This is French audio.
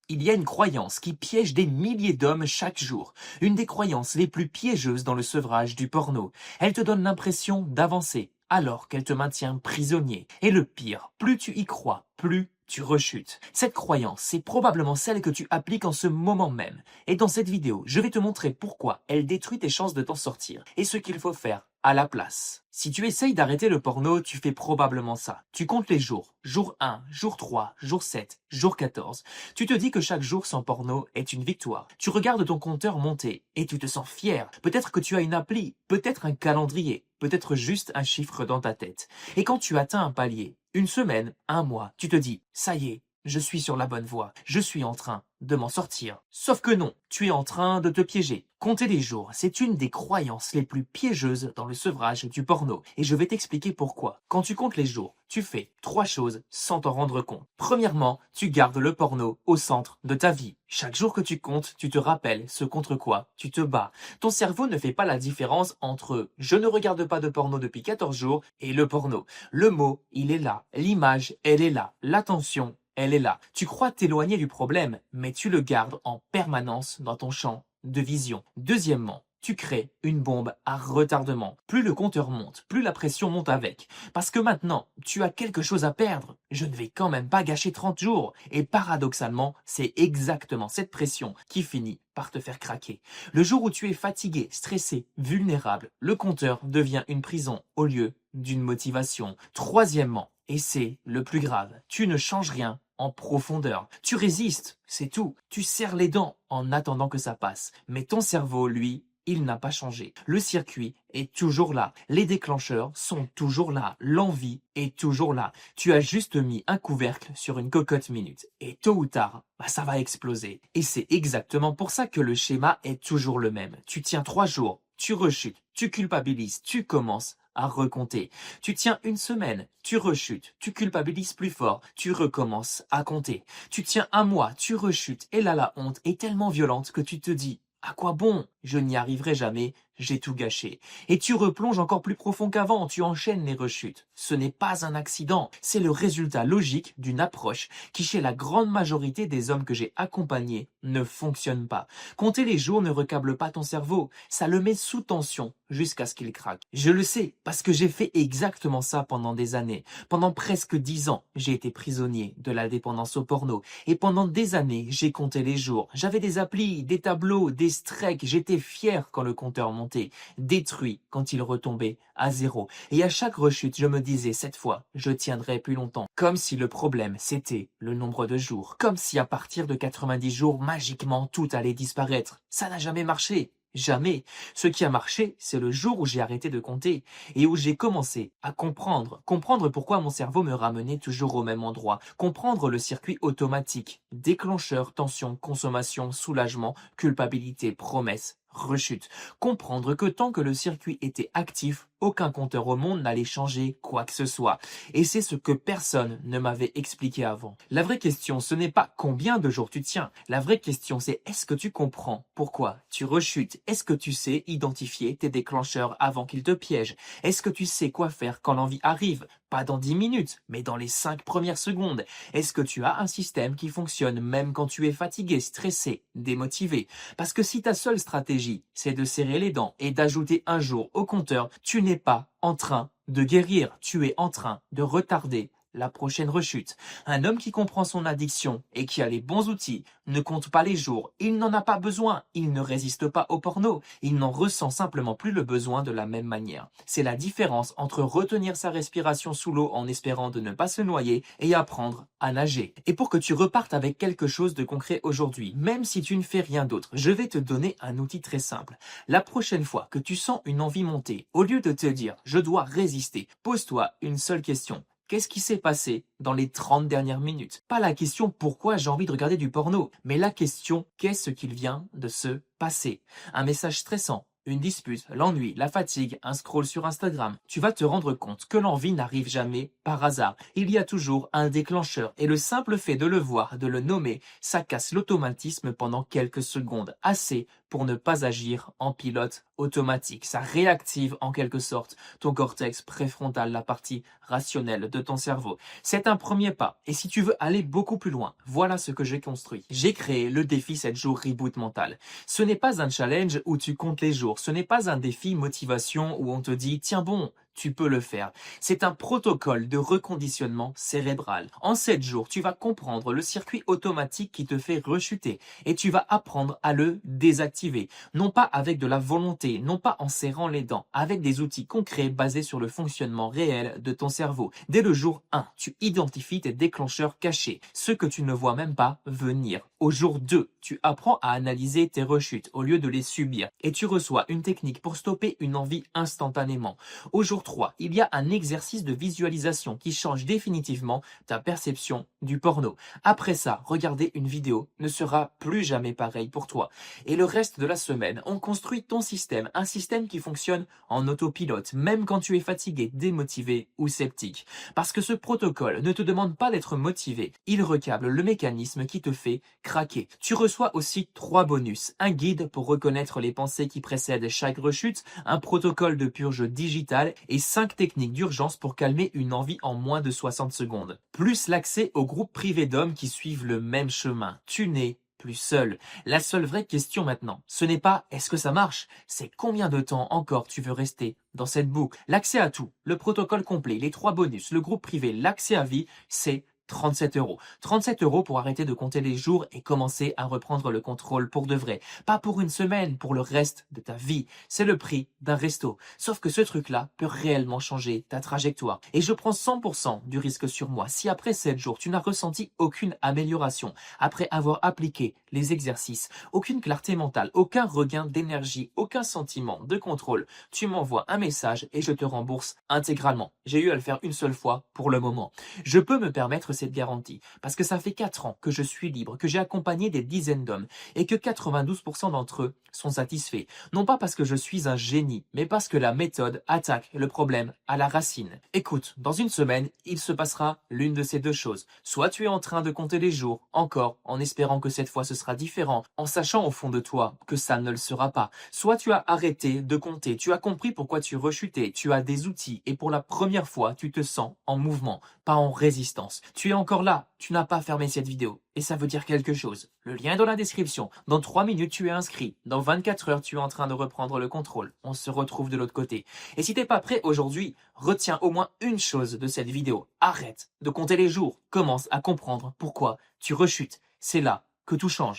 Il y a une croyance qui piège des milliers d'hommes chaque jour. Une des croyances les plus piégeuses dans le sevrage du porno. Elle te donne l'impression d'avancer, alors qu'elle te maintient prisonnier. Et le pire, plus tu y crois, plus tu rechutes. Cette croyance, c'est probablement celle que tu appliques en ce moment même. Et dans cette vidéo, je vais te montrer pourquoi elle détruit tes chances de t'en sortir et ce qu'il faut faire à la place. Si tu essayes d'arrêter le porno, tu fais probablement ça. Tu comptes les jours. Jour 1, jour 3, jour 7, jour 14. Tu te dis que chaque jour sans porno est une victoire. Tu regardes ton compteur monter et tu te sens fier. Peut-être que tu as une appli, peut-être un calendrier, peut-être juste un chiffre dans ta tête. Et quand tu atteins un palier, une semaine, un mois, tu te dis, ça y est, je suis sur la bonne voie, je suis en train de m'en sortir. Sauf que non, tu es en train de te piéger. Compter les jours, c'est une des croyances les plus piégeuses dans le sevrage du porno. Et je vais t'expliquer pourquoi. Quand tu comptes les jours, tu fais 3 choses sans t'en rendre compte. Premièrement, tu gardes le porno au centre de ta vie. Chaque jour que tu comptes, tu te rappelles ce contre quoi tu te bats. Ton cerveau ne fait pas la différence entre « je ne regarde pas de porno depuis 14 jours » et le porno. Le mot, il est là. L'image, elle est là. L'attention, elle est là. Tu crois t'éloigner du problème, mais tu le gardes en permanence dans ton champ de vision. Deuxièmement, tu crées une bombe à retardement. Plus le compteur monte, plus la pression monte avec. Parce que maintenant, tu as quelque chose à perdre. Je ne vais quand même pas gâcher 30 jours. Et paradoxalement, c'est exactement cette pression qui finit par te faire craquer. Le jour où tu es fatigué, stressé, vulnérable, le compteur devient une prison au lieu d'une motivation. Troisièmement, et c'est le plus grave, tu ne changes rien en profondeur. Tu résistes, c'est tout. Tu serres les dents en attendant que ça passe. Mais ton cerveau, lui, il n'a pas changé. Le circuit est toujours là. Les déclencheurs sont toujours là. L'envie est toujours là. Tu as juste mis un couvercle sur une cocotte minute. Et tôt ou tard, ça va exploser. Et c'est exactement pour ça que le schéma est toujours le même. Tu tiens 3 jours, tu rechutes, tu culpabilises, tu commences à recompter. Tu tiens une semaine, tu rechutes, tu culpabilises plus fort, tu recommences à compter. Tu tiens un mois, tu rechutes, et là la honte est tellement violente que tu te dis « à quoi bon? Je n'y arriverai jamais, j'ai tout gâché. » Et tu replonges encore plus profond qu'avant, tu enchaînes les rechutes. Ce n'est pas un accident, c'est le résultat logique d'une approche qui chez la grande majorité des hommes que j'ai accompagnés ne fonctionne pas. Compter les jours ne recable pas ton cerveau, ça le met sous tension jusqu'à ce qu'il craque. Je le sais, parce que j'ai fait exactement ça pendant des années. Pendant presque 10 ans, j'ai été prisonnier de la dépendance au porno. Et pendant des années, j'ai compté les jours. J'avais des applis, des tableaux, des streaks. J'étais fier quand le compteur montait, détruit quand il retombait à zéro. Et à chaque rechute, je me disais, cette fois, je tiendrai plus longtemps. Comme si le problème, c'était le nombre de jours. Comme si à partir de 90 jours, magiquement, tout allait disparaître. Ça n'a jamais marché. Jamais. Ce qui a marché, c'est le jour où j'ai arrêté de compter et où j'ai commencé à comprendre. Comprendre pourquoi mon cerveau me ramenait toujours au même endroit. Comprendre le circuit automatique. Déclencheur, tension, consommation, soulagement, culpabilité, promesse, rechute. Comprendre que tant que le circuit était actif, aucun compteur au monde n'allait changer quoi que ce soit. Et c'est ce que personne ne m'avait expliqué avant. La vraie question, ce n'est pas combien de jours tu tiens. La vraie question, c'est est-ce que tu comprends pourquoi tu rechutes? Est-ce que tu sais identifier tes déclencheurs avant qu'ils te piègent? Est-ce que tu sais quoi faire quand l'envie arrive? Pas dans 10 minutes, mais dans les 5 premières secondes. Est-ce que tu as un système qui fonctionne même quand tu es fatigué, stressé, démotivé? Parce que si ta seule stratégie, c'est de serrer les dents et d'ajouter un jour au compteur, tu n'es pas en train de guérir, tu es en train de retarder la prochaine rechute. Un homme qui comprend son addiction et qui a les bons outils ne compte pas les jours, il n'en a pas besoin, il ne résiste pas au porno, il n'en ressent simplement plus le besoin de la même manière. C'est la différence entre retenir sa respiration sous l'eau en espérant de ne pas se noyer et apprendre à nager. Et pour que tu repartes avec quelque chose de concret aujourd'hui, même si tu ne fais rien d'autre, je vais te donner un outil très simple. La prochaine fois que tu sens une envie monter, au lieu de te dire « je dois résister », pose-toi une seule question. Qu'est-ce qui s'est passé dans les 30 dernières minutes? Pas la question pourquoi j'ai envie de regarder du porno, mais la question qu'est-ce qu'il vient de se passer? Un message stressant, une dispute, l'ennui, la fatigue, un scroll sur Instagram. Tu vas te rendre compte que l'envie n'arrive jamais par hasard. Il y a toujours un déclencheur et le simple fait de le voir, de le nommer, ça casse l'automatisme pendant quelques secondes. Assez pour ne pas agir en pilote automatique. Ça réactive en quelque sorte ton cortex préfrontal, la partie rationnelle de ton cerveau. C'est un premier pas. Et si tu veux aller beaucoup plus loin, voilà ce que j'ai construit. J'ai créé le défi 7 jours reboot mental. Ce n'est pas un challenge où tu comptes les jours. Ce n'est pas un défi motivation où on te dit tiens bon, tu peux le faire. C'est un protocole de reconditionnement cérébral. En 7 jours, tu vas comprendre le circuit automatique qui te fait rechuter et tu vas apprendre à le désactiver. Non pas avec de la volonté, non pas en serrant les dents, avec des outils concrets basés sur le fonctionnement réel de ton cerveau. Dès le jour 1, tu identifies tes déclencheurs cachés, ceux que tu ne vois même pas venir. Au jour 2, tu apprends à analyser tes rechutes au lieu de les subir et tu reçois une technique pour stopper une envie instantanément. Au jour 3, il y a un exercice de visualisation qui change définitivement ta perception du porno. Après ça, regarder une vidéo ne sera plus jamais pareil pour toi. Et le reste de la semaine, on construit ton système, un système qui fonctionne en autopilote, même quand tu es fatigué, démotivé ou sceptique. Parce que ce protocole ne te demande pas d'être motivé, il recable le mécanisme qui te fait craquer. Tu reçois aussi 3 bonus, un guide pour reconnaître les pensées qui précèdent chaque rechute, un protocole de purge digitale et 5 techniques d'urgence pour calmer une envie en moins de 60 secondes. Plus l'accès au groupe privé d'hommes qui suivent le même chemin. Tu n'es plus seul. La seule vraie question maintenant, ce n'est pas est-ce que ça marche, c'est combien de temps encore tu veux rester dans cette boucle. L'accès à tout, le protocole complet, les 3 bonus, le groupe privé, l'accès à vie, c'est 37 euros. 37 euros pour arrêter de compter les jours et commencer à reprendre le contrôle pour de vrai. Pas pour une semaine, pour le reste de ta vie. C'est le prix d'un resto. Sauf que ce truc-là peut réellement changer ta trajectoire. Et je prends 100% du risque sur moi. Si après 7 jours, tu n'as ressenti aucune amélioration, après avoir appliqué les exercices, aucune clarté mentale, aucun regain d'énergie, aucun sentiment de contrôle, tu m'envoies un message et je te rembourse intégralement. J'ai eu à le faire une seule fois pour le moment. Je peux me permettre cette garantie parce que ça fait 4 ans que je suis libre, que j'ai accompagné des dizaines d'hommes et que 92% d'entre eux sont satisfaits. Non pas parce que je suis un génie, mais parce que la méthode attaque le problème à la racine. Écoute, dans une semaine, il se passera l'une de ces deux choses. Soit tu es en train de compter les jours, encore, en espérant que cette fois ce sera différent, en sachant au fond de toi que ça ne le sera pas. Soit tu as arrêté de compter, tu as compris pourquoi tu rechutais, tu as des outils et pour la première fois, tu te sens en mouvement, pas en résistance. Tu es encore là, tu n'as pas fermé cette vidéo. Et ça veut dire quelque chose. Le lien est dans la description. Dans 3 minutes, tu es inscrit. Dans 24 heures, tu es en train de reprendre le contrôle. On se retrouve de l'autre côté. Et si t'es pas prêt aujourd'hui, retiens au moins une chose de cette vidéo. Arrête de compter les jours. Commence à comprendre pourquoi tu rechutes. C'est là que tout change.